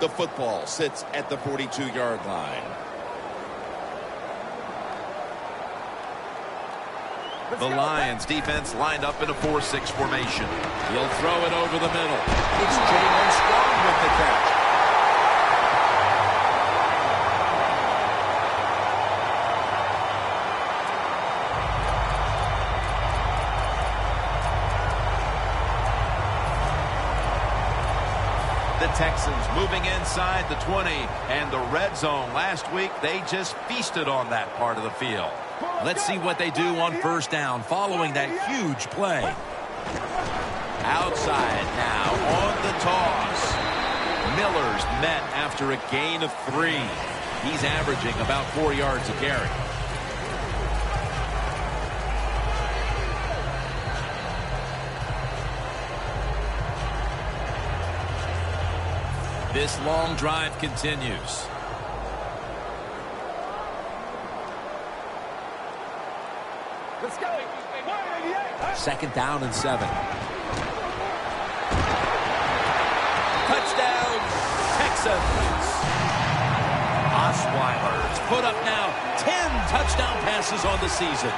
The football sits at the 42-yard line. The Lions defense lined up in a 4-6 formation. He'll throw it over the middle. It's Jalen Strong with the catch. The Texans moving inside the 20, and the red zone last week, they just feasted on that part of the field. Let's see what they do on first down following that huge play. Outside now on the toss. Miller's met after a gain of 3. He's averaging about 4 yards a carry. This long drive continues. Let's go. 2nd down and 7. Touchdown, Texans. Osweiler's put up now 10 touchdown passes on the season.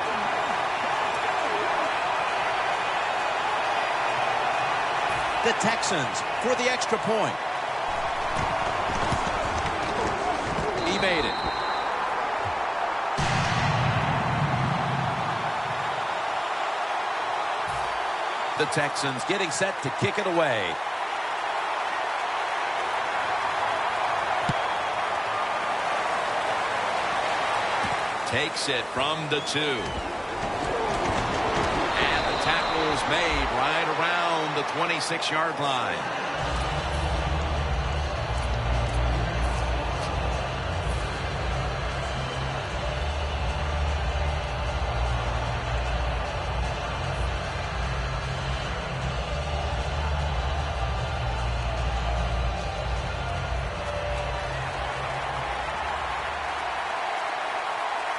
The Texans for the extra point. He made it. The Texans getting set to kick it away. Takes it from the 2. And the tackle is made right around the 26-yard line.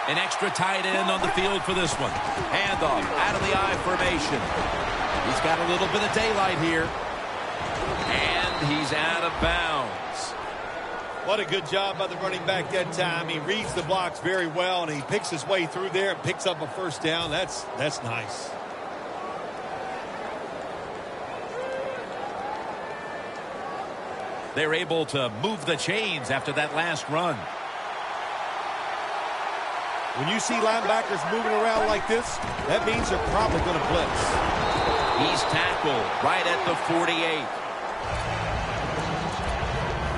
An extra tight end on the field for this one. Handoff out of the I formation. He's got a little bit of daylight here. And he's out of bounds. What a good job by the running back that time. He reads the blocks very well, and he picks his way through there and picks up a first down. That's nice. They're able to move the chains after that last run. When you see linebackers moving around like this, that means they're probably going to blitz. He's tackled right at the 48.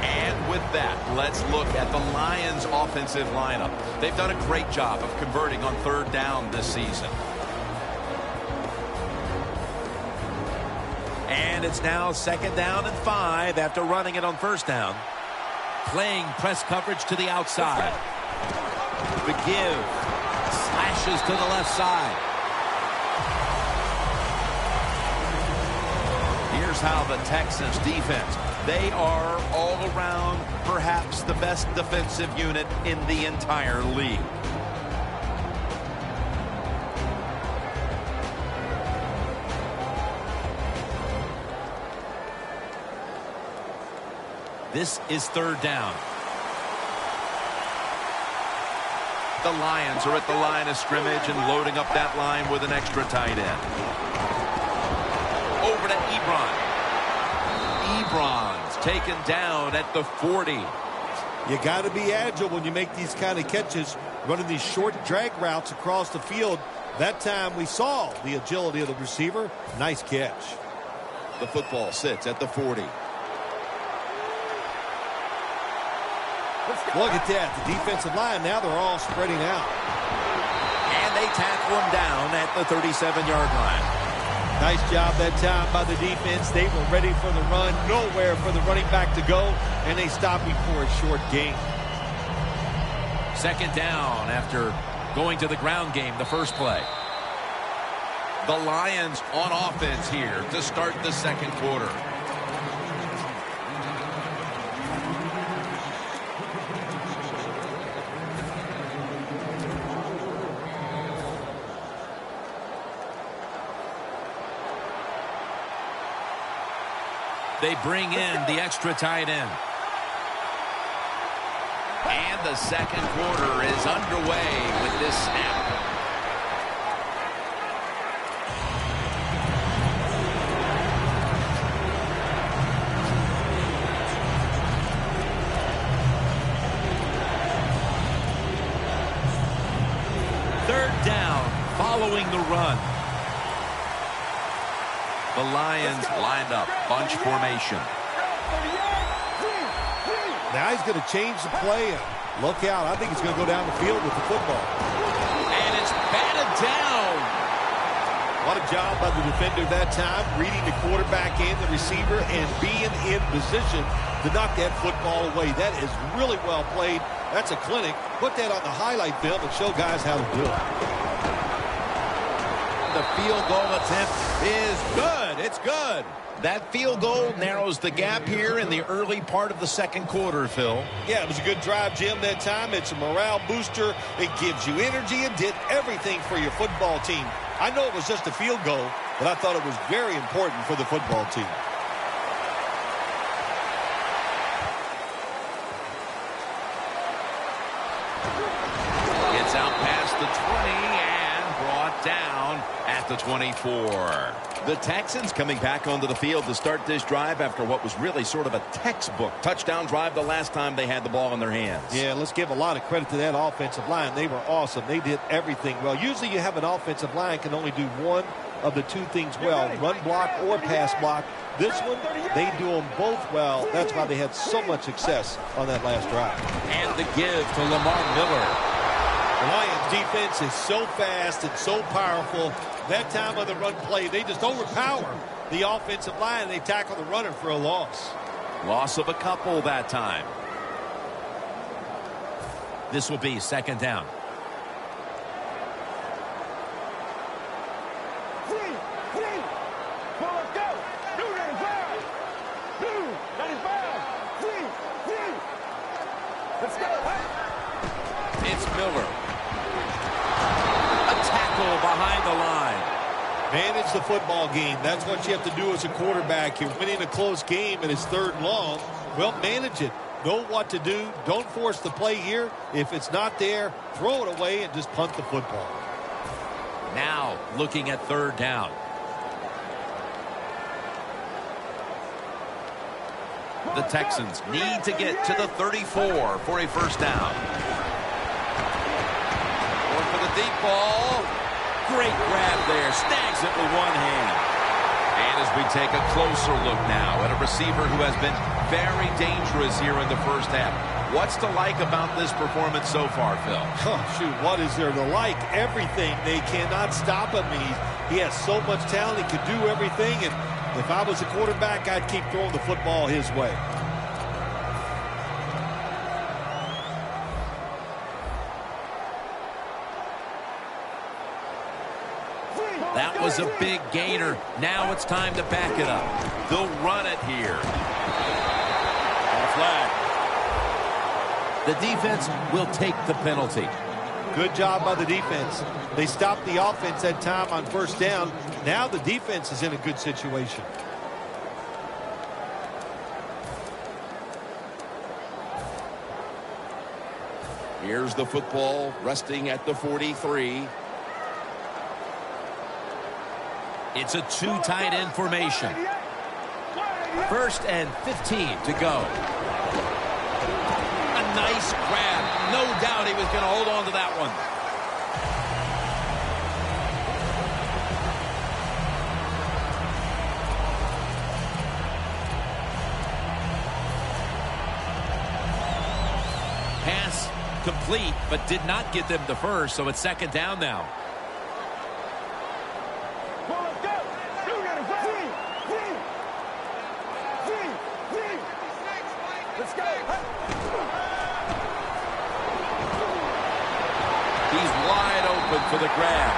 And with that, let's look at the Lions' offensive lineup. They've done a great job of converting on 3rd down this season. And it's now 2nd down and 5 after running it on 1st down. Playing press coverage to the outside. The give. Slashes to the left side. Here's how the Texans defense, they are all around perhaps the best defensive unit in the entire league. This is 3rd down. The Lions are at the line of scrimmage and loading up that line with an extra tight end. Over to Ebron. Ebron's taken down at the 40. You got to be agile when you make these kind of catches, running these short drag routes across the field. That time we saw the agility of the receiver. Nice catch. The football sits at the 40. Look at that. The defensive line, now they're all spreading out. And they tackle him down at the 37-yard line. Nice job that time by the defense. They were ready for the run. Nowhere for the running back to go. And they stopped him for a short gain. 2nd down after going to the ground game the first play. The Lions on offense here to start the 2nd quarter. They bring in the extra tight end. the second quarter is underway with this snap. Third down following the run. The Lions lined up, bunch formation. Now he's going to change the play. Look out. I think he's going to go down the field with the football. And it's batted down. What a job by the defender that time, reading the quarterback and the receiver and being in position to knock that football away. That is really well played. That's a clinic. Put that on the highlight film and show guys how to do it. The field goal attempt is good. It's good. That field goal narrows the gap here in the early part of the second quarter, Phil. Yeah, it was a good drive, Jim, that time. It's a morale booster. It gives you energy and did everything for your football team. I know it was just a field goal, but I thought it was very important for the football team. It's out past the 20 and brought down at the 24. The Texans coming back onto the field to start this drive after what was really sort of a textbook touchdown drive the last time they had the ball in their hands. Yeah, let's give a lot of credit to that offensive line. They were awesome. They did everything well. Usually you have an offensive line can only do one of the two things well, run block or pass block. This one, they do them both well. That's why they had so much success on that last drive. And the give to Lamar Miller. The Lions defense is so fast and so powerful. That time of the run play, they just overpower the offensive line. They tackle the runner for a loss. Loss of a couple that time. This will be second down. Let's go. It's Miller. A tackle behind the line. Manage the football game. That's what you have to do as a quarterback. You're winning a close game and it's third and long. Well, manage it. Know what to do. Don't force the play here. If it's not there, throw it away and just punt the football. Now looking at third down. The Texans need to get to the 34 for a first down. Going for the deep ball. Great grab there. Snags it with one hand. And as we take a closer look now at a receiver who has been very dangerous here in the first half. What's to like about this performance so far, Phil? Oh, shoot, what is there to like? Everything. They cannot stop him. He has so much talent. He can do everything. And if I was a quarterback, I'd keep throwing the football his way. That was a big gainer. Now it's time to back it up. They'll run it here. Flag. The defense will take the penalty. Good job by the defense. They stopped the offense that time on first down. Now the defense is in a good situation. Here's the football resting at the 43. It's a two tight end formation. First and 15 to go. A nice grab. No doubt he was going to hold on to that one. Pass complete, but did not get them to first, so it's second down now. Let's go. He's wide open for the grab.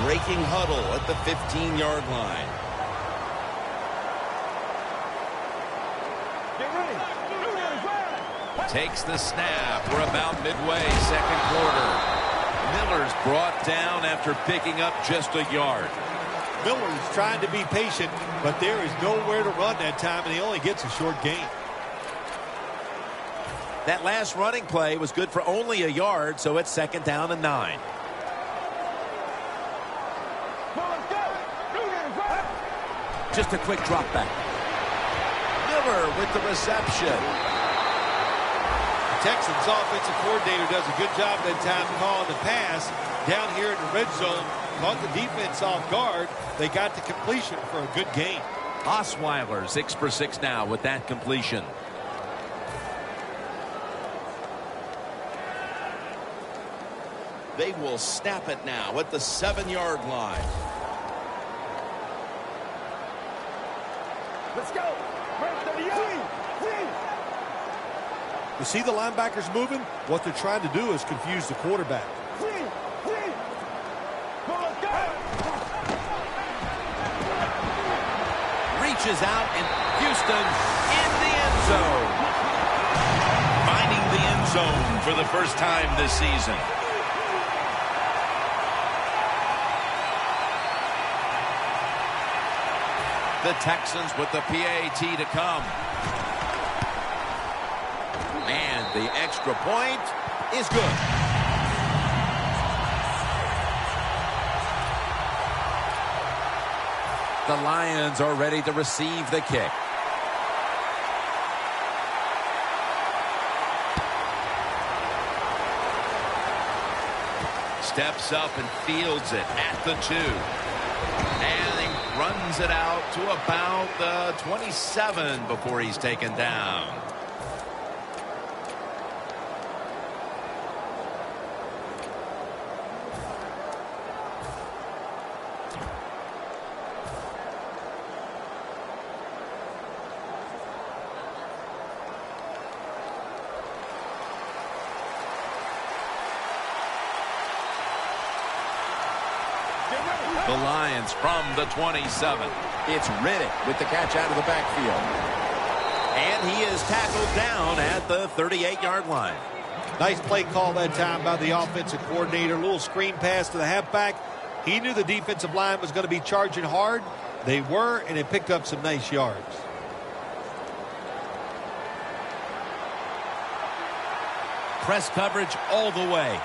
Breaking huddle at the 15-yard line. Get ready. Takes the snap. We're about midway, second quarter. Miller's brought down after picking up just a yard. Miller's trying to be patient, but there is nowhere to run that time, and he only gets a short gain. That last running play was good for only a yard, so it's 2nd down and 9. Just a quick drop back. Miller with the reception. The Texans offensive coordinator does a good job that time calling the pass down here in the red zone. Caught the defense off guard. They got the completion for a good gain. Osweiler 6 for 6 now with that completion. They will snap it now at the 7-yard line. Let's go. You see the linebackers moving? What they're trying to do is confuse the quarterback. Reaches out, and Houston in the end zone. Finding the end zone for the first time this season. The Texans with the PAT to come. And the extra point is good. The Lions are ready to receive the kick. Steps up and fields it at the 2. And he runs it out to about the 27 before he's taken down. The Lions from the 27. It's Riddick with the catch out of the backfield. And he is tackled down at the 38-yard line. Nice play call that time by the offensive coordinator. A little screen pass to the halfback. He knew the defensive line was going to be charging hard. They were, and it picked up some nice yards. Press coverage all the way.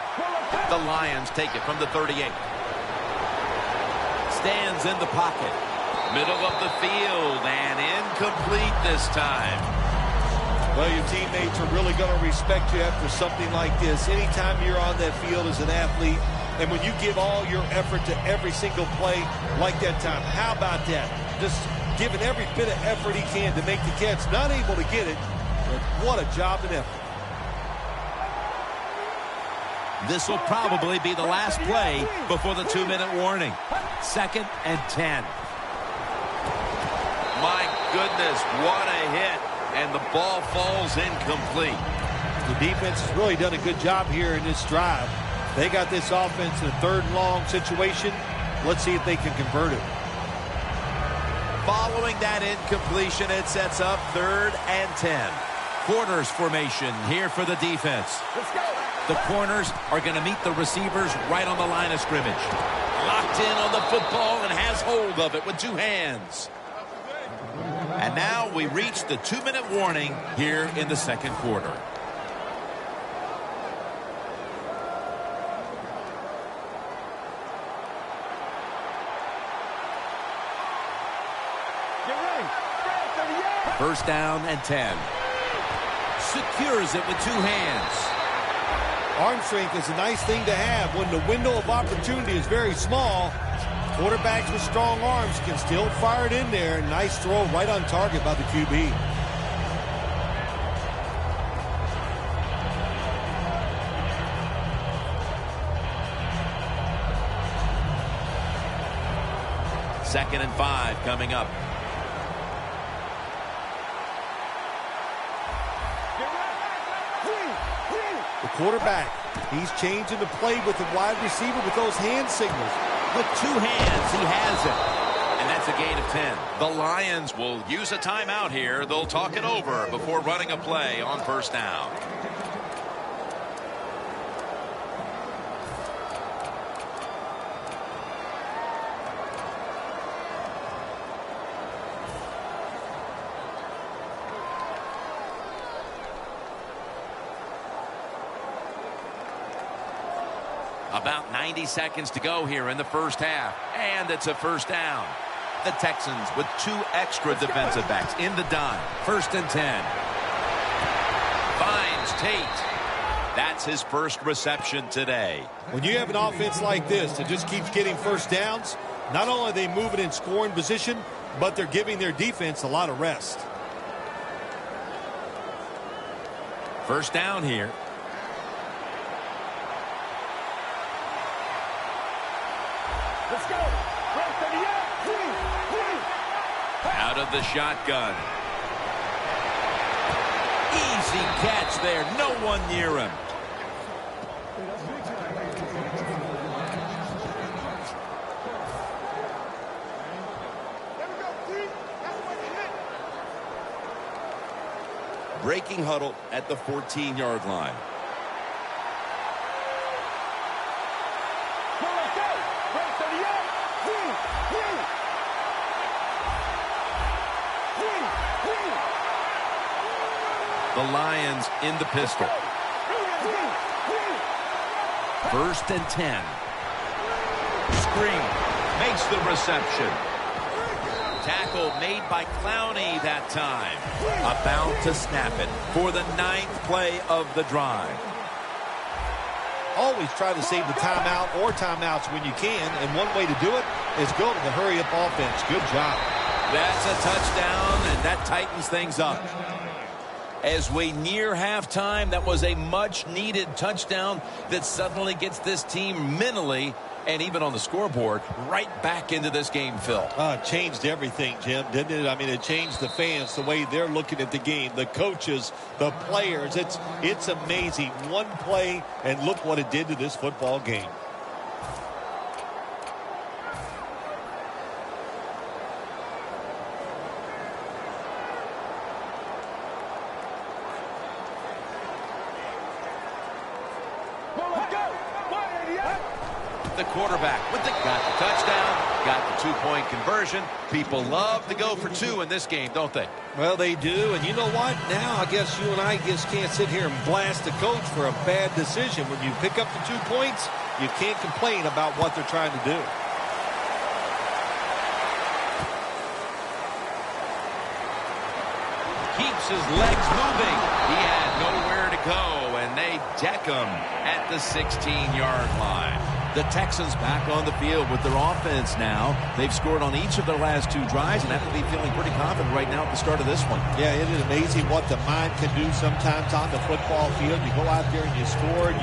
The Lions take it from the 38. Stands in the pocket. Middle of the field and incomplete this time. Well, your teammates are really going to respect you after something like this. Anytime you're on that field as an athlete, and when you give all your effort to every single play like that time, how about that? Just giving every bit of effort he can to make the catch. Not able to get it, but what a job and effort. This will probably be the last play before the 2-minute warning. 2nd and 10. My goodness, what a hit. And the ball falls incomplete. The defense has really done a good job here in this drive. They got this offense in a 3rd and long situation. Let's see if they can convert it. Following that incompletion, it sets up 3rd and 10. Corners formation here for the defense. Let's go. The corners are going to meet the receivers right on the line of scrimmage. Locked in on the football and has hold of it with 2 hands. And now we reach the 2-minute warning here in the 2nd quarter. Get ready. 1st down and 10. Secures it with 2 hands. Arm strength is a nice thing to have when the window of opportunity is very small. Quarterbacks with strong arms can still fire it in there. Nice throw right on target by the QB. Second and 5 coming up. The quarterback, he's changing the play with the wide receiver with those hand signals. With 2 hands, he has it. And that's a gain of 10. The Lions will use a timeout here. They'll talk it over before running a play on 1st down. About 90 seconds to go here in the first half. And it's a first down. The Texans with 2 extra defensive backs in the dime. 1st and 10. Finds Tate. That's his first reception today. When you have an offense like this that just keeps getting first downs, not only are they moving in scoring position, but they're giving their defense a lot of rest. First down here. Let's go. Out of the shotgun. Easy catch there. No one near him. Breaking huddle at the 14-yard line. The Lions in the pistol. 1st and 10. Screen. Makes the reception. Tackle made by Clowney that time. About to snap it for the 9th play of the drive. Always try to save the timeout or timeouts when you can, and one way to do it is go to the hurry-up offense. Good job. That's a touchdown, and that tightens things up. As we near halftime, that was a much-needed touchdown that suddenly gets this team mentally and even on the scoreboard right back into this game, Phil. It changed everything, Jim, didn't it? I mean, it changed the fans, the way they're looking at the game, the coaches, the players. It's amazing. One play, and look what it did to this football game. The quarterback with got the touchdown, got the 2-point conversion. People love to go for 2 in this game, don't they? Well, they do, and you know what? Now I guess you and I just can't sit here and blast the coach for a bad decision. When you pick up the 2 points, you can't complain about what they're trying to do. Keeps his legs moving. He had nowhere to go, and they deck him at the 16-yard line. The Texans back on the field with their offense now. They've scored on each of their last 2 drives and have to be feeling pretty confident right now at the start of this one. Yeah, it is amazing what the mind can do sometimes on the football field. You go out there and you score, and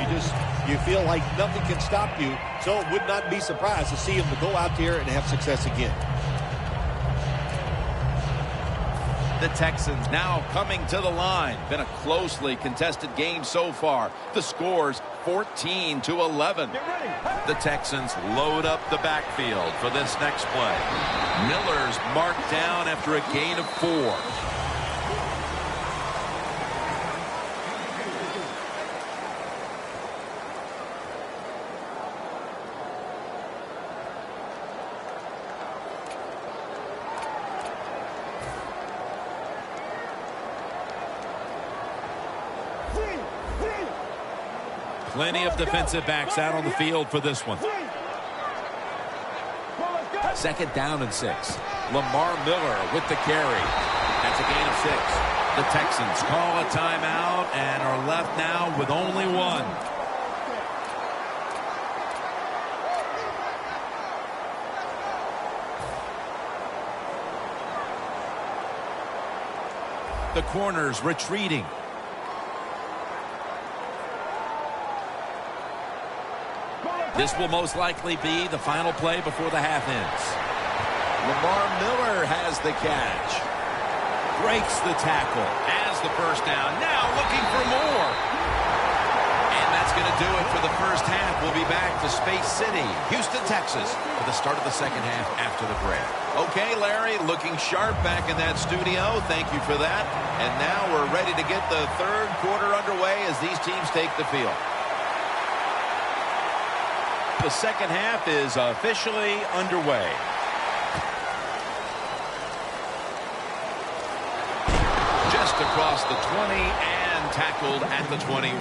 you feel like nothing can stop you. So it would not be surprised to see him to go out there and have success again. The Texans now coming to the line. Been a closely contested game so far. The score's 14-11. The Texans load up the backfield for this next play. Miller's marked down after a gain of 4. Plenty of defensive backs out on the field for this one. 2nd down and 6. Lamar Miller with the carry. That's a gain of 6. The Texans call a timeout and are left now with only 1. The corners retreating. This will most likely be the final play before the half ends. Lamar Miller has the catch. Breaks the tackle. Has the first down. Now looking for more. And that's going to do it for the first half. We'll be back to Space City, Houston, Texas, for the start of the second half after the break. Okay, Larry, looking sharp back in that studio. Thank you for that. And now we're ready to get the third quarter underway as these teams take the field. The second half is officially underway. Just across the 20 and tackled at the 21.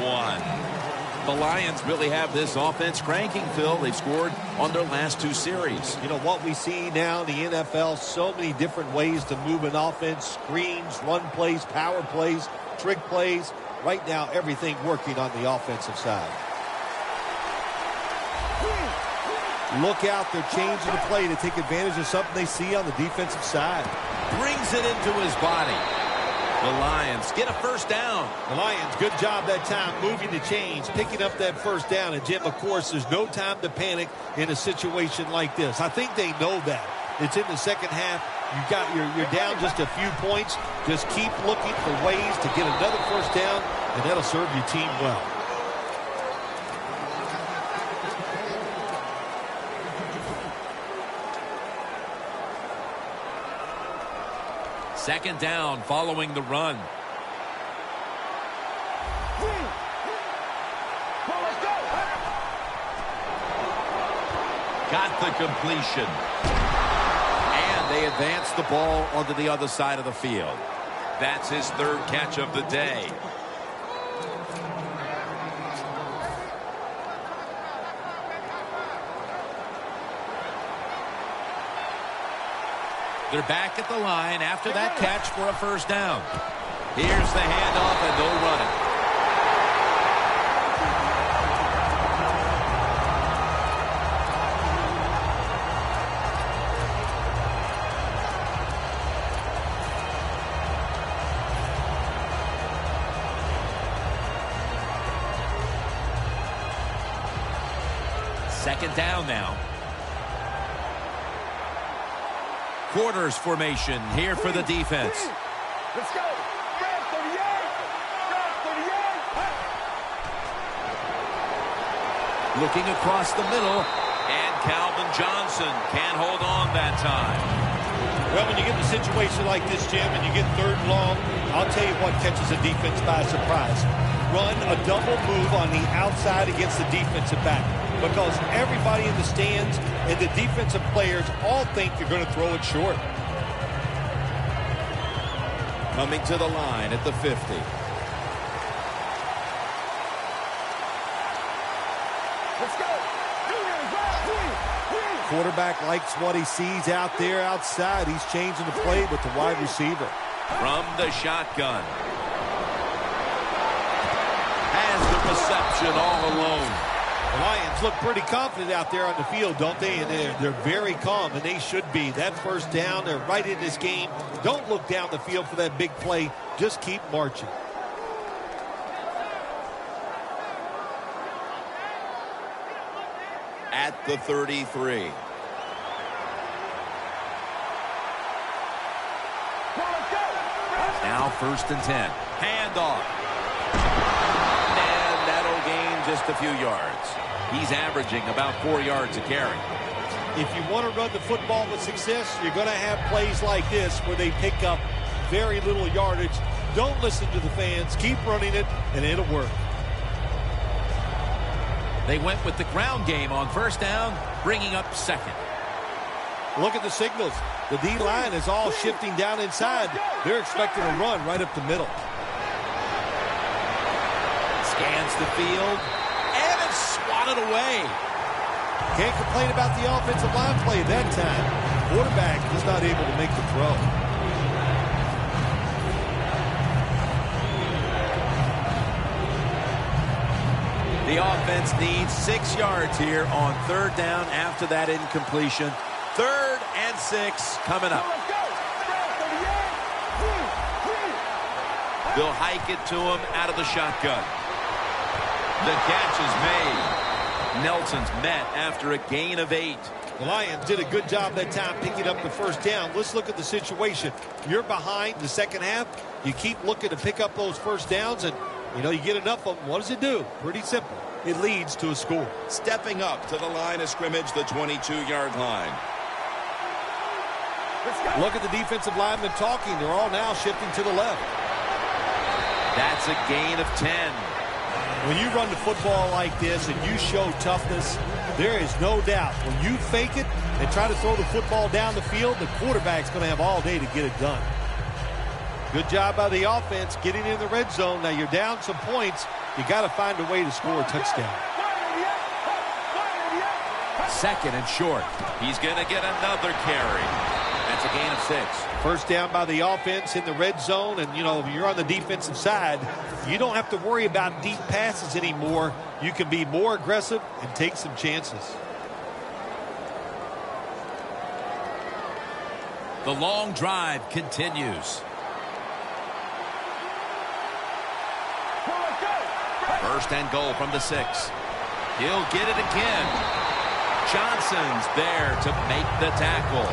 The Lions really have this offense cranking, Phil. They've scored on their last 2 series. You know, what we see now in the NFL, so many different ways to move an offense, screens, run plays, power plays, trick plays. Right now, everything working on the offensive side. Look out, they're changing the play to take advantage of something they see on the defensive side. Brings it into his body. The Lions get a first down. The Lions, good job that time, moving the chains, picking up that first down. And, Jim, of course, there's no time to panic in a situation like this. I think they know that. It's in the second half. You're down just a few points. Just keep looking for ways to get another first down, and that'll serve your team well. Second down following the run. Got the completion. And they advance the ball onto the other side of the field. That's his 3rd catch of the day. They're back at the line after that catch for a first down. Here's the handoff, and they'll run it. Second down now. Quarters formation here for the defense. Let's go. Grab 38. Grab 38. Looking across the middle, and Calvin Johnson can't hold on that time. Well, when you get in a situation like this, Jim, and you get 3rd and long, I'll tell you what catches a defense by surprise. Run a double move on the outside against the defensive back, because everybody in the stands and the defensive players all think you're going to throw it short. Coming to the line at the 50. Let's go. Quarterback likes what he sees out there outside. He's changing the play with the wide receiver. From the shotgun. Has the reception all alone. The Lions look pretty confident out there on the field, don't they? And they're very calm, and they should be. That first down, they're right in this game. Don't look down the field for that big play. Just keep marching. At the 33. Now 1st and 10. Handoff. And that'll gain just a few yards. He's averaging about 4 yards a carry. If you want to run the football with success, you're going to have plays like this where they pick up very little yardage. Don't listen to the fans. Keep running it, and it'll work. They went with the ground game on first down, bringing up 2nd. Look at the signals. The D-line is all shifting down inside. They're expecting a run right up the middle. Scans the field, and it's swatted away. Can't complain about the offensive line play that time. Quarterback is not able to make the throw. The offense needs 6 yards here on 3rd down after that incompletion. 3rd and 6 coming up. They'll hike it to him out of the shotgun. The catch is made. Nelson's met after a gain of 8. The Lions did a good job that time picking up the first down. Let's look at the situation. You're behind the second half. You keep looking to pick up those first downs, and you get enough of them. What does it do? Pretty simple. It leads to a score. Stepping up to the line of scrimmage, the 22-yard line. Look at the defensive linemen talking. They're all now shifting to the left. That's a gain of 10. When you run the football like this and you show toughness, there is no doubt when you fake it and try to throw the football down the field, the quarterback's going to have all day to get it done. Good job by the offense getting in the red zone. Now you're down some points, You got to find a way to score a touchdown. Second and short. He's going to get another carry. That's a gain of 6. First down by the offense in the red zone, and, you know, if you're on the defensive side, you don't have to worry about deep passes anymore. You can be more aggressive and take some chances. The long drive continues. First and goal from the 6. He'll get it again. Johnson's there to make the tackle.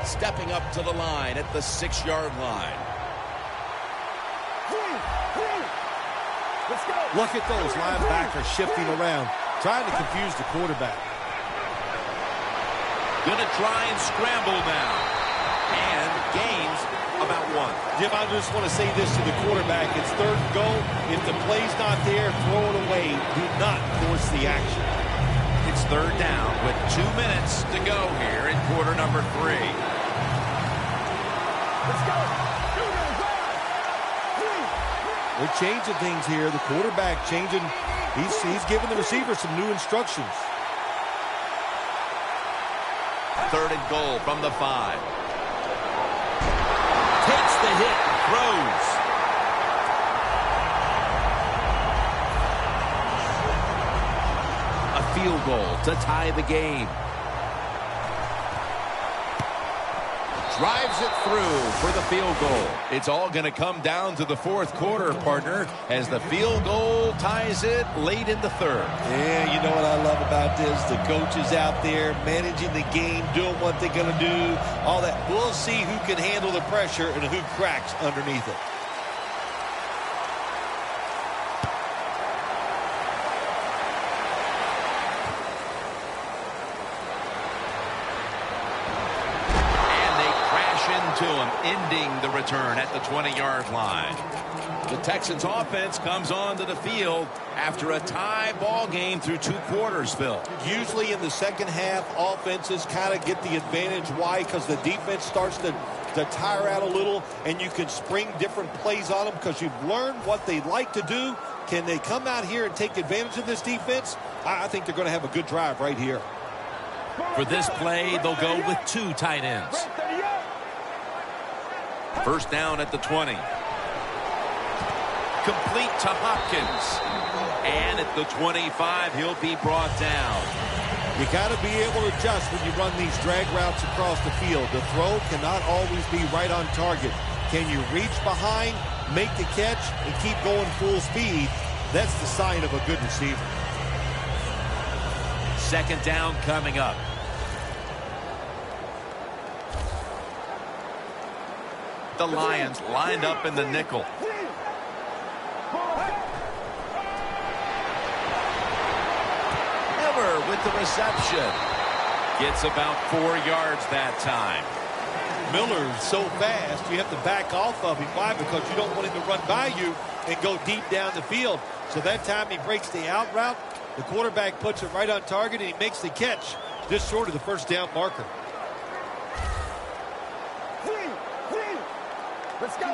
Stepping up to the line at the 6-yard line. Look at those linebackers shifting around, trying to confuse the quarterback. Going to try and scramble now. And gains about 1. Jim, I just want to say this to the quarterback. It's third and goal. If the play's not there, throw it away. Do not force the action. It's third down with 2 minutes to go here in quarter number 3. Let's go. They're changing things here. The quarterback changing. He's giving the receiver some new instructions. Third and goal from the 5. Takes the hit. Throws. A field goal to tie the game. Drives it through for the field goal. It's all going to come down to the fourth quarter, partner, as the field goal ties it late in the third. Yeah, you know what I love about this? The coaches out there managing the game, doing what they're going to do, all that. We'll see who can handle the pressure and who cracks underneath it. To him, ending the return at the 20-yard line. The Texans offense comes onto the field after a tie ball game through 2 quarters, Phil. Usually in the second half, offenses kind of get the advantage. Why? Because the defense starts to tire out a little, and you can spring different plays on them because you've learned what they like to do. Can they come out here and take advantage of this defense? I think they're going to have a good drive right here. For this play, they'll go with 2 tight ends. First down at the 20. Complete to Hopkins. And at the 25, he'll be brought down. You got to be able to adjust when you run these drag routes across the field. The throw cannot always be right on target. Can you reach behind, make the catch, and keep going full speed? That's the sign of a good receiver. Second down coming up. The Lions lined up in the nickel. Miller with the reception. Gets about 4 yards that time. Miller's so fast, you have to back off of him. Why? Because you don't want him to run by you and go deep down the field. So that time he breaks the out route. The quarterback puts it right on target, and he makes the catch just short of the first down marker. Let's go.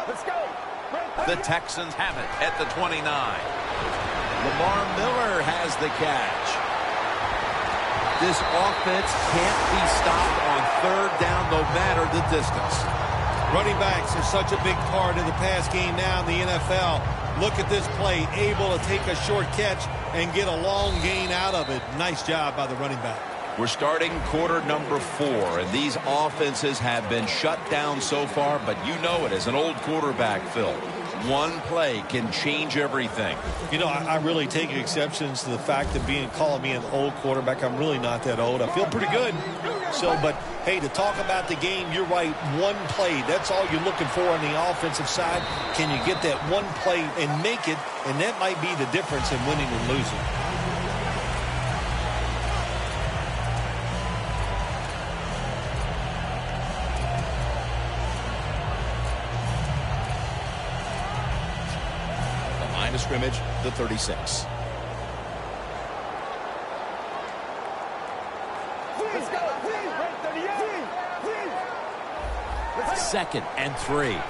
Let's go. The Texans have it at the 29. Lamar Miller has the catch. This offense can't be stopped on third down no matter the distance. Running backs are such a big part of the pass game now in the NFL. Look at this play, able to take a short catch and get a long gain out of it. Nice job by the running back. We're starting quarter number 4, and these offenses have been shut down so far, but you know it as an old quarterback, Phil. One play can change everything. You know, I really take exceptions to the fact of calling me an old quarterback. I'm really not that old. I feel pretty good. But, hey, to talk about the game, you're right. One play, that's all you're looking for on the offensive side. Can you get that one play and make it? And that might be the difference in winning and losing. of scrimmage, the 36. Second and 3. Intercepted.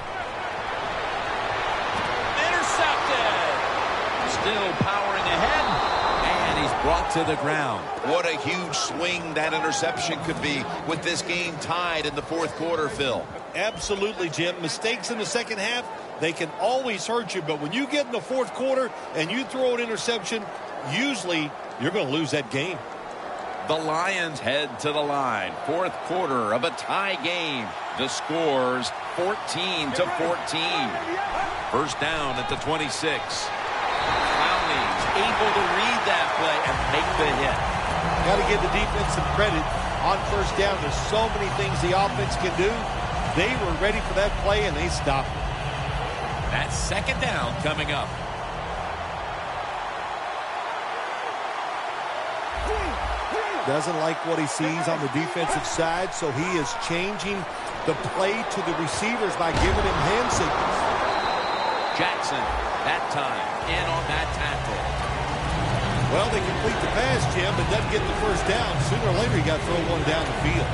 Still powering ahead. And he's brought to the ground. What a huge swing that interception could be with this game tied in the fourth quarter, Phil. Absolutely, Jim. Mistakes in the second half, they can always hurt you. But when you get in the fourth quarter and you throw an interception, usually you're going to lose that game. The Lions head to the line. Fourth quarter of a tie game. The scores 14-14. First down at the 26. Clowney's able to read that play and make the hit. Got to give the defense some credit on first down. There's so many things the offense can do. They were ready for that play, and they stopped it. That's second down coming up. Doesn't like what he sees on the defensive side, so he is changing the play to the receivers by giving him hand signals. Jackson, that time, in on that tackle. Well, they complete the pass, Jim, but doesn't get the first down. Sooner or later, you got to throw one down the field.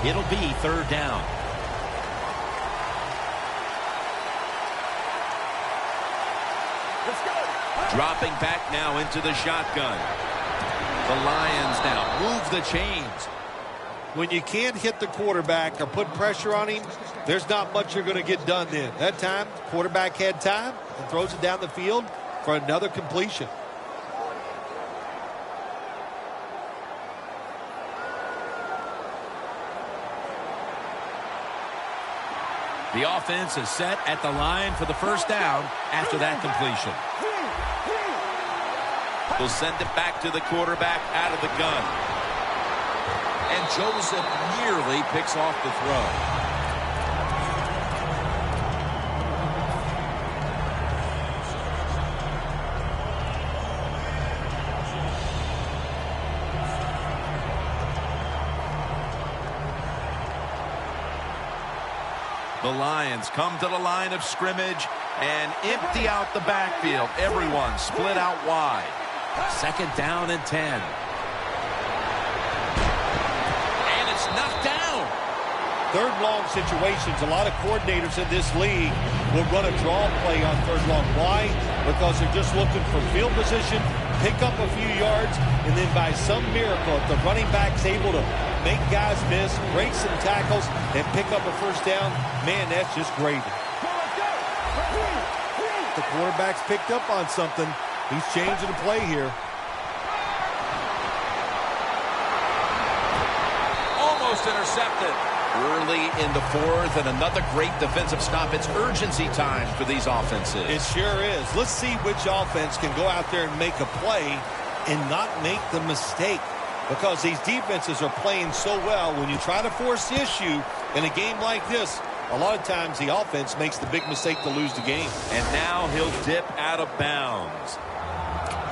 It'll be third down. Dropping back now into the shotgun. The Lions now move the chains. When you can't hit the quarterback or put pressure on him, there's not much you're going to get done then. That time, quarterback had time and throws it down the field for another completion. The offense is set at the line for the first down after that completion. They'll send it back to the quarterback out of the gun. And Joseph nearly picks off the throw. The Lions come to the line of scrimmage and empty out the backfield. Everyone split out wide. Second down and 10. And it's knocked down. Third long situations, a lot of coordinators in this league will run a draw play on third long. Why? Because they're just looking for field position, pick up a few yards, and then by some miracle, if the running back's able to make guys miss, break some tackles, and pick up a first down, man, that's just gravy. The quarterback's picked up on something. He's changing the play here. Almost intercepted. Early in the fourth, and another great defensive stop. It's urgency time for these offenses. It sure is. Let's see which offense can go out there and make a play and not make the mistake. Because these defenses are playing so well, when you try to force the issue in a game like this, a lot of times the offense makes the big mistake to lose the game. And now he'll dip out of bounds.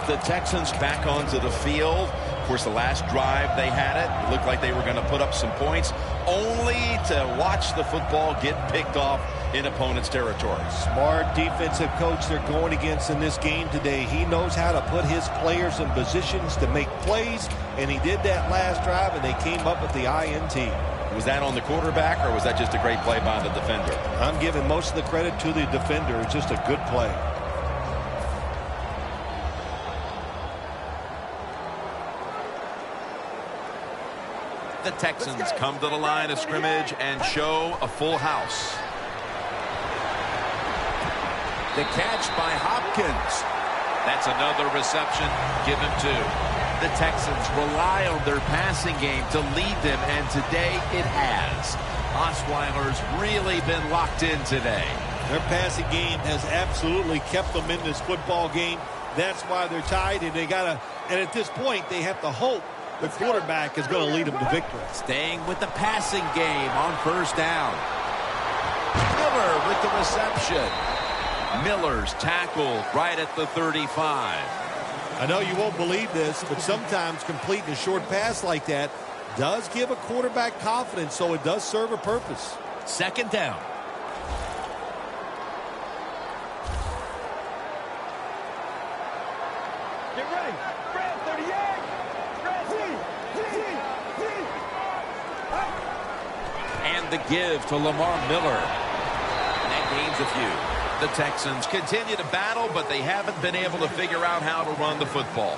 The Texans back onto the field. Of course, the last drive they had it looked like they were going to put up some points, only to watch the football get picked off in opponent's territory. Smart defensive coach they're going against in this game today. He knows how to put his players in positions to make plays, and he did that last drive, and they came up with the INT. Was that on the quarterback, or was that just a great play by the defender? I'm giving most of the credit to the defender. It's just a good play. The Texans come to the line of scrimmage and show a full house. The catch by Hopkins. That's another reception. Give him 2. The Texans rely on their passing game to lead them, and today it has. Osweiler's really been locked in today. Their passing game has absolutely kept them in this football game. That's why they're tied, and and at this point, they have to hope the quarterback is going to lead them to victory. Staying with the passing game on first down. Miller with the reception. Miller's tackled right at the 35. I know you won't believe this, but sometimes completing a short pass like that does give a quarterback confidence, so it does serve a purpose. Second down. Get ready. Red 38. Red And the give to Lamar Miller. And that gains a few. The Texans continue to battle, but they haven't been able to figure out how to run the football.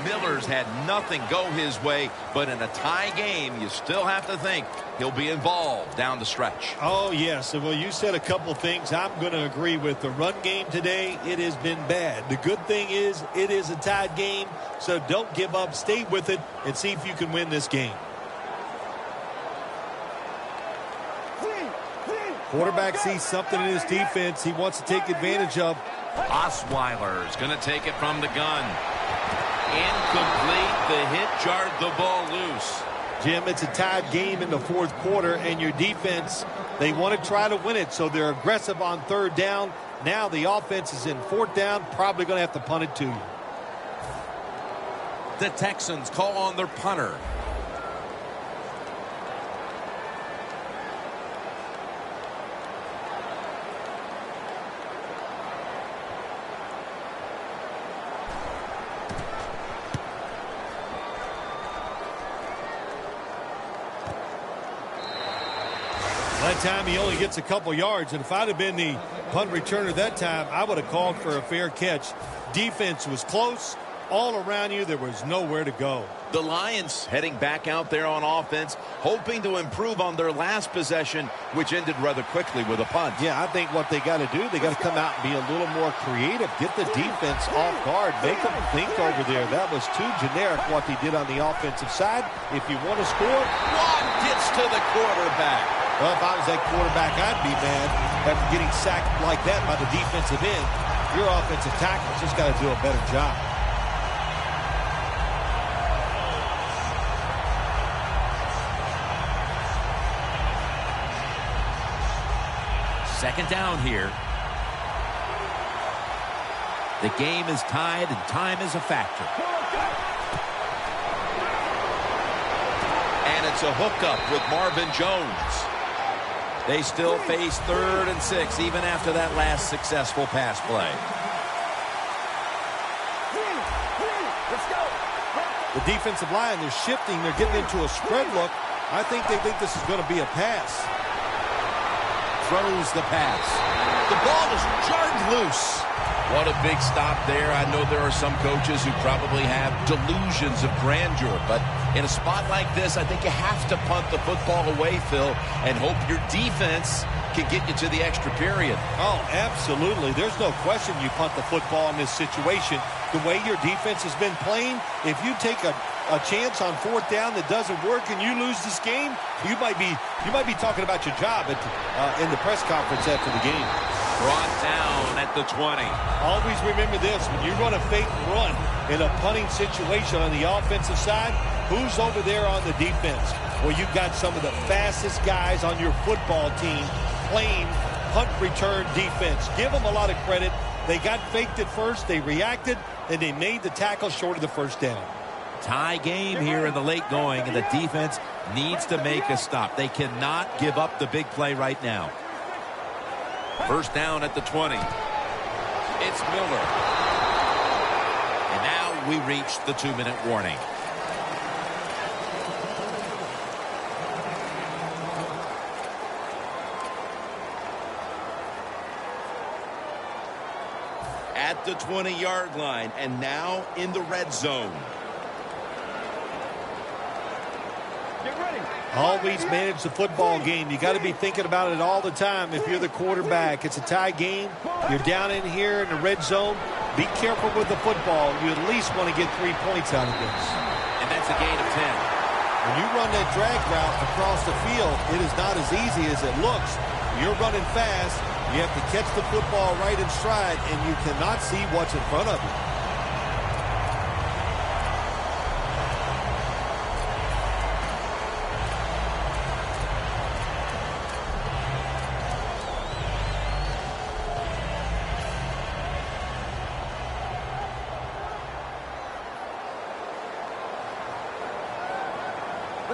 Miller's had nothing go his way, but in a tie game, you still have to think he'll be involved down the stretch. Oh, yes. Well, you said a couple of things I'm going to agree with. The run game today, it has been bad. The good thing is it is a tied game, so don't give up. Stay with it and see if you can win this game. Quarterback sees something in his defense he wants to take advantage of. Osweiler's going to take it from the gun. Incomplete. The hit jarred the ball loose. Jim, it's a tied game in the fourth quarter, and your defense, they want to try to win it, so they're aggressive on third down. Now the offense is in fourth down, probably going to have to punt it to you. The Texans call on their punter. That time he only gets a couple yards, and if I'd have been the punt returner that time, I would have called for a fair catch. Defense was close. All around you, there was nowhere to go. The Lions heading back out there on offense, hoping to improve on their last possession, which ended rather quickly with a punt. Yeah, I think what they got to do, they got to come out and be a little more creative. Get the defense off guard. Make them think over there. That was too generic what they did on the offensive side. If you want to score, Watt gets to the quarterback. well, if I was that quarterback, I'd be mad after getting sacked like that by the defensive end. Your offensive tackle's just got to do a better job. Second down here. The game is tied and time is a factor. And it's a hookup with Marvin Jones. They still face 3rd and 6 even after that last successful pass play. The defensive line, they're shifting. They're getting into a spread look. I think they think this is going to be a pass. Throws the pass. The ball is jarred loose. What a big stop there. I know there are some coaches who probably have delusions of grandeur, but in a spot like this, I think you have to punt the football away, Phil, and hope your defense can get you to the extra period. Oh, absolutely. There's no question you punt the football in this situation. The way your defense has been playing, if you take a chance on fourth down that doesn't work and you lose this game, you might be talking about your job in the press conference after the game. Brought down at the 20. Always remember this, when you run a fake run in a punting situation on the offensive side, who's over there on the defense? Well, you've got some of the fastest guys on your football team playing punt return defense. Give them a lot of credit. They got faked at first, they reacted, and they made the tackle short of the first down. Tie game here in the late going, and the defense needs to make a stop. They cannot give up the big play right now. First down at the 20. It's Miller. And now we reach the 2-minute warning. At the 20-yard line, and now in the red zone. Get ready. Always manage the football game. You got to be thinking about it all the time if you're the quarterback. It's a tie game. You're down in here in the red zone. Be careful with the football. You at least want to get 3 points out of this. And that's a gain of 10. When you run that drag route across the field, it is not as easy as it looks. You're running fast. You have to catch the football right in stride, and you cannot see what's in front of you.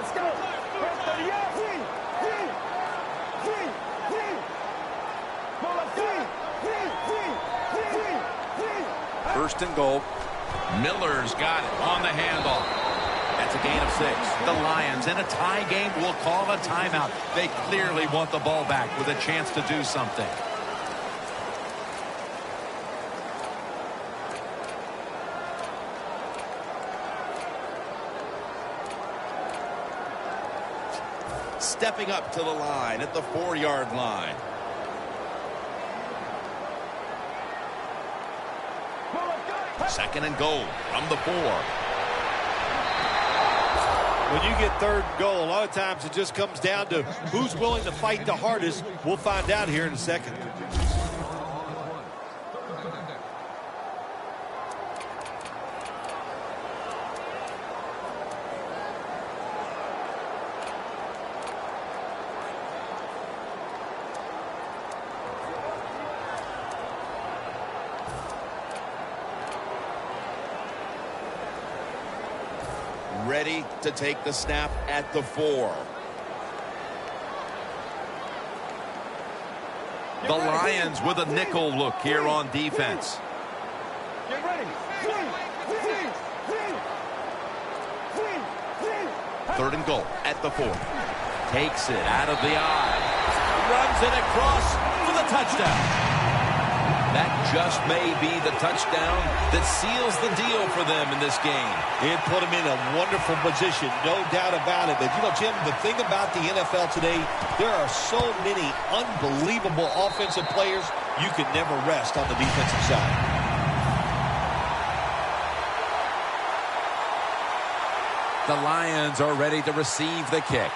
Let's go. Press 38. First and goal. Miller's got it on the handoff. That's a gain of 6. The Lions in a tie game will call a timeout. They clearly want the ball back with a chance to do something. Stepping up to the line at the 4-yard line. Second and goal from the 4. When you get third and goal, a lot of times it just comes down to who's willing to fight the hardest. We'll find out here in a second. Ready to take the snap at the 4. The Lions with a nickel look here on defense. Get ready. Third and goal at the 4. Takes it out of the eye. Runs it across for the touchdown. That just may be the touchdown that seals the deal for them in this game. It put them in a wonderful position, no doubt about it. But, you know, Jim, the thing about the NFL today, there are so many unbelievable offensive players, you can never rest on the defensive side. The Lions are ready to receive the kick.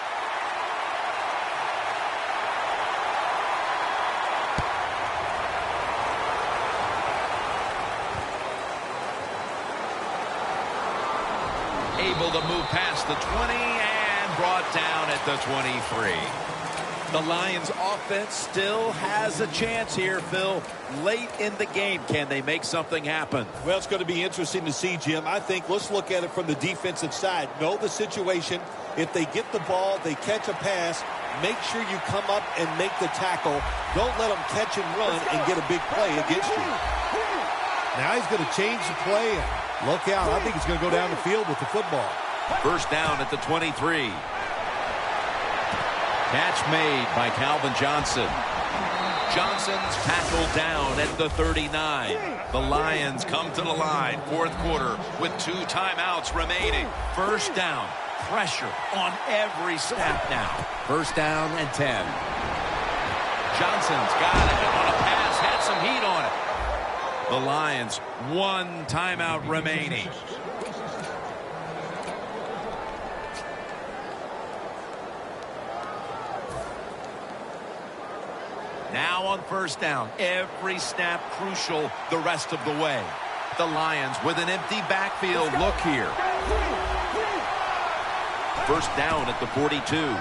Able to move past the 20 and brought down at the 23. The Lions offense still has a chance here, Phil. Late in the game, can they make something happen? Well, it's going to be interesting to see, Jim. I think let's look at it from the defensive side. Know the situation. If they get the ball, they catch a pass, make sure you come up and make the tackle. Don't let them catch and run and get a big play against you. Now he's going to change the play. Look out. I think he's going to go down the field with the football. First down at the 23. Catch made by Calvin Johnson. Johnson's tackled down at the 39. The Lions come to the line, fourth quarter, with 2 timeouts remaining. First down, pressure on every snap now. First down and 10. Johnson's got it on a pass, had some heat on it. The Lions, 1 timeout remaining. Now on first down, every snap crucial the rest of the way. The Lions with an empty backfield look here. First down at the 42. And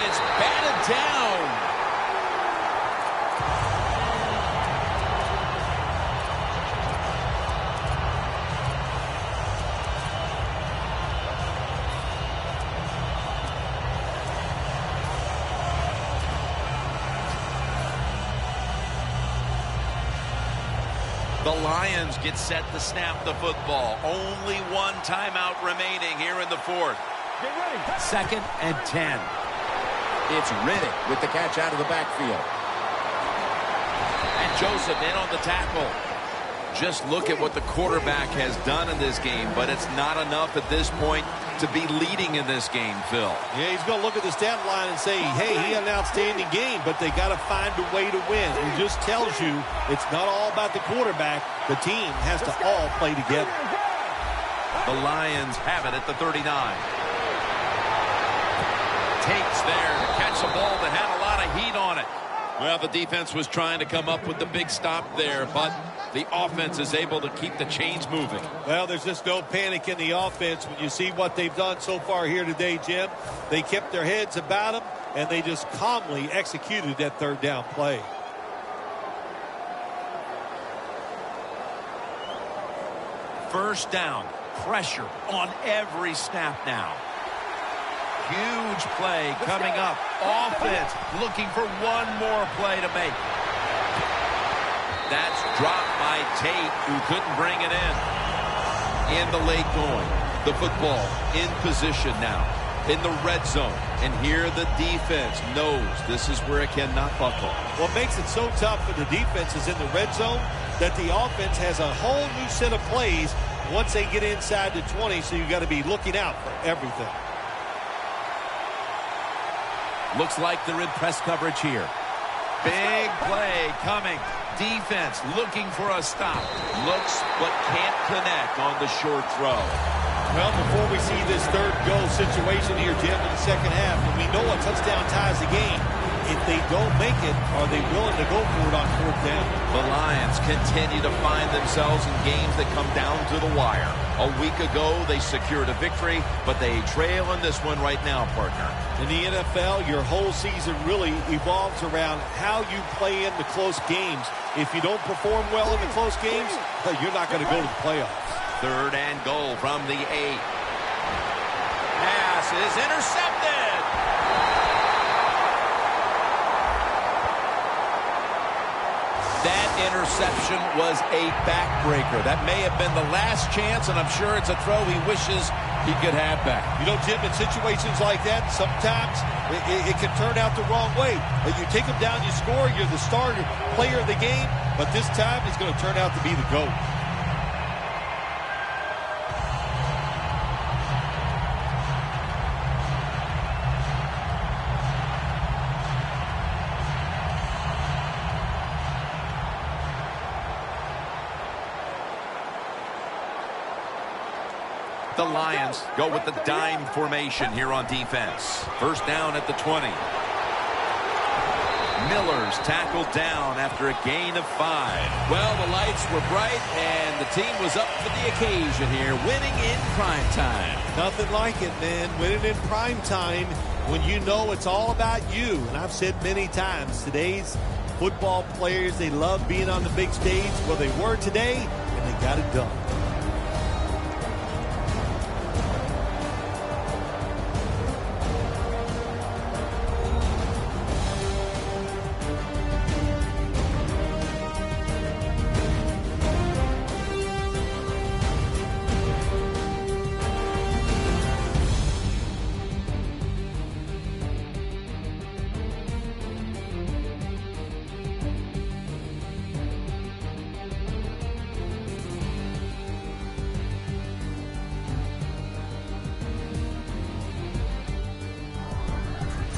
it's batted down. The Lions get set to snap the football. Only 1 timeout remaining here in the fourth. Get ready. Second and 10. It's Riddick with the catch out of the backfield. And Joseph in on the tackle. Just look at what the quarterback has done in this game, but it's not enough at this point to be leading in this game, Phil. Yeah, he's going to look at the stat line and say, hey, he had an outstanding game, but they got to find a way to win. It just tells you it's not all about the quarterback. The team has to all play together. The Lions have it at the 39. Takes there to catch a ball that had a lot of heat on it. Well, the defense was trying to come up with the big stop there, but the offense is able to keep the chains moving. Well, there's just no panic in the offense when you see what they've done so far here today, Jim. They kept their heads about them, and they just calmly executed that third down play. First down pressure on every snap now. Huge play coming up. Offense looking for one more play to make. That's dropped by Tate, who couldn't bring it in the late going. The football in position now in the red zone. And here the defense knows this is where it cannot buckle. What makes it so tough for the defense is in the red zone that the offense has a whole new set of plays once they get inside the 20, so you got to be looking out for everything. Looks like they're in press coverage here. Big play coming. Defense looking for a stop. Looks but can't connect on the short throw. Well, before we see this third goal situation here, Jim, in the second half, and we know a touchdown ties the game, if they don't make it, are they willing to go for it on fourth down? The Lions continue to find themselves in games that come down to the wire. A week ago, they secured a victory, but they trail in this one right now, partner. In the NFL, your whole season really evolves around how you play in the close games. If you don't perform well in the close games, you're not going to go to the playoffs. Third and goal from the 8. Pass is intercepted. That interception was a backbreaker. That may have been the last chance, and I'm sure it's a throw he wishes he could have back. You know, Jim, in situations like that, sometimes it can turn out the wrong way. You take him down, you score, you're the starter player of the game, but this time he's going to turn out to be the GOAT. The Lions go with the dime formation here on defense. First down at the 20. Miller's tackled down after a gain of 5. Well, the lights were bright, and the team was up for the occasion here, winning in prime time. Nothing like it, man. Winning in prime time when you know it's all about you. And I've said many times, today's football players, they love being on the big stage. Well, they were today, and they got it done.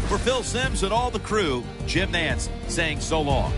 For Phil Simms and all the crew, Jim Nantz saying so long.